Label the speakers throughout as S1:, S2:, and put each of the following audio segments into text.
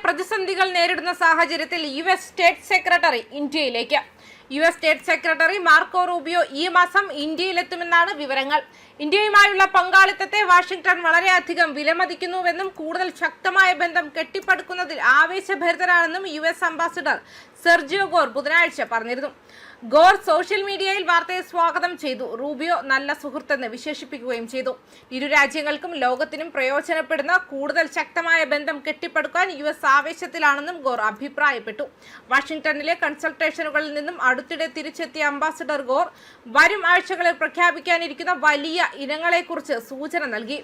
S1: പ്രതിസന്ധികൾ നേരിടുന്ന സാഹചര്യത്തിൽ യുഎസ് സ്റ്റേറ്റ് സെക്രട്ടറി ഇന്ത്യയിലേക്ക്. US state secretary Marco Rubio ഈ മാസം ഇന്ത്യയിലെത്തുമെന്നാണ് വിവരങ്ങൾ. ഇന്ത്യയുമായുള്ള പങ്കാളിത്തത്തെ വാഷിംഗ്ടൺ വളരെയധികം വിലമതിക്കുന്നുവെന്നും കൂടുതൽ ശക്തമായ ബന്ധം കെട്ടിപ്പടുക്കുന്നതിൽ ആവേശഭരിതരാണെന്നും യുഎസ് അംബാസിഡർ സെർജിയോ ഗോർ ബുധനാഴ്ച പറഞ്ഞിരുന്നു. ഗോർ സോഷ്യൽ മീഡിയയിൽ വാർത്തയെ സ്വാഗതം ചെയ്തു. റൂബിയോ നല്ല സുഹൃത്തെന്ന് വിശേഷിപ്പിക്കുകയും ചെയ്തു. ഇരു രാജ്യങ്ങൾക്കും ലോകത്തിനും പ്രയോജനപ്പെടുന്ന കൂടുതൽ ശക്തമായ ബന്ധം കെട്ടിപ്പടുക്കാൻ യുഎസ് ആവേശത്തിലാണെന്നും ഗോർ അഭിപ്രായപ്പെട്ടു. വാഷിംഗ്ടണിലെ കൺസൾട്ടേഷനുകളിൽ നിന്നും അടുത്തിടെ തിരിച്ചെത്തിയ അംബാസിഡർ ഗോർ വരും ആഴ്ചകളിൽ പ്രഖ്യാപിക്കാനിരിക്കുന്ന വലിയ ഇനങ്ങളെക്കുറിച്ച് സൂചന നൽകി.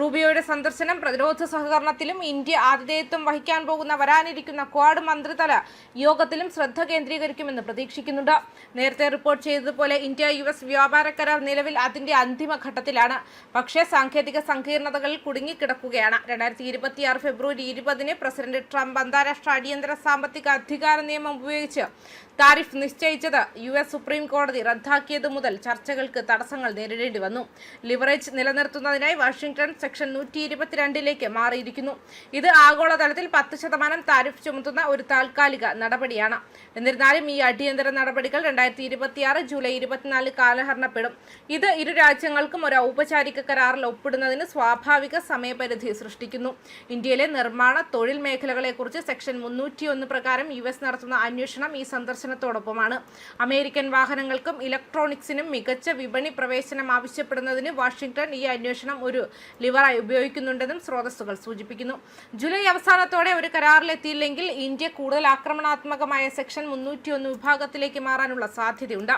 S1: റൂബിയോയുടെ സന്ദർശനം പ്രതിരോധ സഹകരണത്തിലും ഇന്ത്യ ആതിഥേയത്വം വഹിക്കാൻ വരാനിരിക്കുന്ന ക്വാഡ് മന്ത്രിതല യോഗത്തിലും ശ്രദ്ധ കേന്ദ്രീകരിക്കുമെന്ന് പ്രതീക്ഷിക്കുന്നുണ്ട്. നേരത്തെ റിപ്പോർട്ട് ചെയ്തതുപോലെ ഇന്ത്യ യുഎസ് വ്യാപാര കരാർ നിലവിൽ അതിന്റെ അന്തിമഘട്ടത്തിലാണ്. പക്ഷേ സാങ്കേതിക സങ്കീർണതകളിൽ കുടുങ്ങിക്കിടക്കുകയാണ്. 2026 ഫെബ്രുവരി 20 പ്രസിഡന്റ് ട്രംപ് അന്താരാഷ്ട്ര അടിയന്തര സാമ്പത്തിക അധികാര നിയമം ഉപയോഗിച്ച് താരിഫ് നിശ്ചയിച്ചത് യുഎസ് സുപ്രീം കോടതി റദ്ദാക്കിയത് മുതൽ ചർച്ചകൾക്ക് തടസ്സങ്ങൾ നേരിടേണ്ടി വന്നു. ലിവറേജ് നിലനിർത്തുന്നതിനായി വാഷിംഗ്ടൺ സെക്ഷൻ 122 മാറിയിരിക്കുന്നു. ഇത് ആഗോളതലത്തിൽ 10% താരിഫ് ചുമത്തുന്ന ഒരു താൽക്കാലിക നടപടിയാണ്. എന്നിരുന്നാലും ഈ അടിയന്തര നടപടികൾ 2026 ജൂലൈ 24 കാലഹരണപ്പെടും. ഇത് ഇരു രാജ്യങ്ങൾക്കും ഒരു ഔപചാരിക കരാറിൽ ഒപ്പിടുന്നതിന് സ്വാഭാവിക സമയപരിധി സൃഷ്ടിക്കുന്നു. ഇന്ത്യയിലെ നിർമ്മാണ തൊഴിൽ മേഖലകളെക്കുറിച്ച് സെക്ഷൻ 301 പ്രകാരം യുഎസ് നടത്തുന്ന അന്വേഷണം ഈ സന്ദർശനത്തോടൊപ്പമാണ്. അമേരിക്കൻ വാഹനങ്ങൾക്കും ഇലക്ട്രോണിക്സിനും മികച്ച വിപണി പ്രവേശനം ആവശ്യപ്പെടുന്നതിന് വാഷിംഗ്ടൺ ഈ അന്വേഷണം ഒരു ലിവറായി ഉപയോഗിക്കുന്നുണ്ടെന്നും സ്രോതസ്സുകൾ സൂചിപ്പിക്കുന്നു. ജൂലൈ അവസാനത്തോടെ ഒരു കരാറിലെത്തിയില്ലെങ്കിൽ ഇന്ത്യ കൂടുതൽ ആക്രമണാത്മകമായ സെക്ഷൻ 301 വിഭാഗത്തിലേക്ക് മാറാനുള്ള സാധ്യതയുണ്ട്.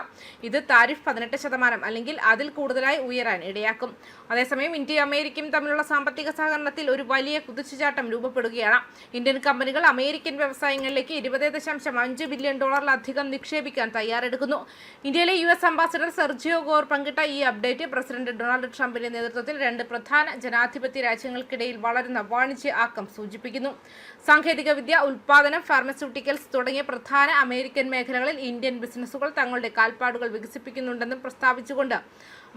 S1: ഇത് താരിഫ് 18% അല്ലെങ്കിൽ അതിൽ കൂടുതലായി ഉയരാൻ ഇടയാക്കും. അതേസമയം ഇന്ത്യയും അമേരിക്കയും തമ്മിലുള്ള സാമ്പത്തിക സഹകരണത്തിൽ ഒരു വലിയ കുതിച്ചുചാട്ടം രൂപപ്പെടുകയാണ്. ഇന്ത്യൻ കമ്പനികൾ അമേരിക്കൻ വ്യവസായങ്ങളിലേക്ക് $20.5 ബില്യൺ നിക്ഷേപിക്കാൻ തയ്യാറെടുക്കുന്നു. ഇന്ത്യയിലെ യുഎസ് അംബാസിഡർ സെർജിയോ ഗോർ പങ്കിട്ട ഈ അപ്ഡേറ്റ് പ്രസിഡന്റ് ഡൊണാൾഡ് ട്രംപിന്റെ നേതൃത്വത്തിൽ രണ്ട് പ്രധാന ജനാധിപത്യ രാജ്യങ്ങൾക്കിടയിൽ വളരുന്ന വാണിജ്യ ആക്കം സൂചിപ്പിക്കുന്നു. സാങ്കേതികവിദ്യ, ഉൽപാദനം, ഫാർമസ്യൂട്ടിക്കൽസ് തുടങ്ങിയ പ്രധാന അമേരിക്കൻ മേഖലകളിൽ ഇന്ത്യൻ ബിസിനസ്സുകൾ തങ്ങളുടെ കാൽപ്പാടുകൾ വികസിപ്പിക്കുന്നുണ്ടെന്നും പ്രസ്താവിച്ചുകൊണ്ട്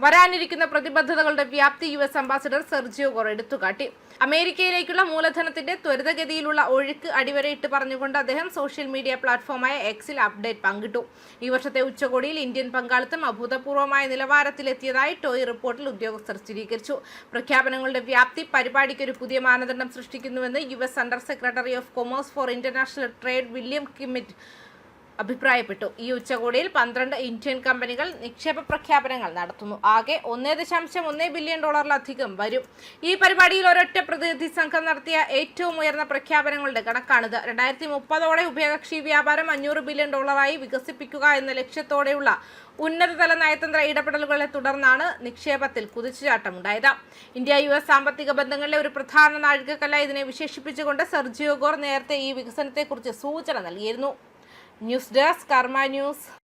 S1: വരാനിരിക്കുന്ന പ്രതിബദ്ധതകളുടെ വ്യാപ്തി യുഎസ് അംബാസിഡർ സെർജിയോ ഗോർ എടുത്തുകാട്ടി. അമേരിക്കയിലേക്കുള്ള മൂലധനത്തിന്റെ ത്വരിതഗതിയിലുള്ള ഒഴുക്ക് അടിവരയിട്ട് പറഞ്ഞുകൊണ്ട് അദ്ദേഹം സോഷ്യൽ മീഡിയ പ്ലാറ്റ്ഫോമായ എക്സിൽ അപ്ഡേറ്റ് പങ്കിട്ടു. ഈ വർഷത്തെ ഉച്ചകോടിയിൽ ഇന്ത്യൻ പങ്കാളിത്തം അഭൂതപൂർവമായ നിലവാരത്തിലെത്തിയതായി ടോയ് റിപ്പോർട്ടിൽ ഉദ്യോഗസ്ഥർ സ്ഥിരീകരിച്ചു. പ്രഖ്യാപനങ്ങളുടെ വ്യാപ്തി പരിപാടിക്ക് ഒരു പുതിയ മാനദണ്ഡം സൃഷ്ടിക്കുന്നുവെന്ന് US under secretary of commerce for international trade William Kimmitt അഭിപ്രായപ്പെട്ടു. ഈ ഉച്ചകോടിയിൽ 12 ഇന്ത്യൻ കമ്പനികൾ നിക്ഷേപ പ്രഖ്യാപനങ്ങൾ നടത്തുന്നു. ആകെ $1.1 ബില്യൺ വരും. ഈ പരിപാടിയിൽ ഒരൊറ്റ പ്രതിനിധി സംഘം നടത്തിയ ഏറ്റവും ഉയർന്ന പ്രഖ്യാപനങ്ങളുടെ കണക്കാണിത്. 2030 ഉഭയകക്ഷി വ്യാപാരം $500 ബില്യൺ വികസിപ്പിക്കുക എന്ന ലക്ഷ്യത്തോടെയുള്ള ഉന്നതതല നയതന്ത്ര ഇടപെടലുകളെ തുടർന്നാണ് നിക്ഷേപത്തിൽ കുതിച്ചുചാട്ടമുണ്ടായത്. ഇന്ത്യ യുഎസ് സാമ്പത്തിക ബന്ധങ്ങളിലെ ഒരു പ്രധാന നാഴികക്കല്ലായി ഇതിനെ വിശേഷിപ്പിച്ചുകൊണ്ട് സെർജിയോ ഗോർ നേരത്തെ ഈ വികസനത്തെക്കുറിച്ച് സൂചന നൽകിയിരുന്നു. ന്യൂസ് ഡെസ്ക് കർമ്മ ന്യൂസ്.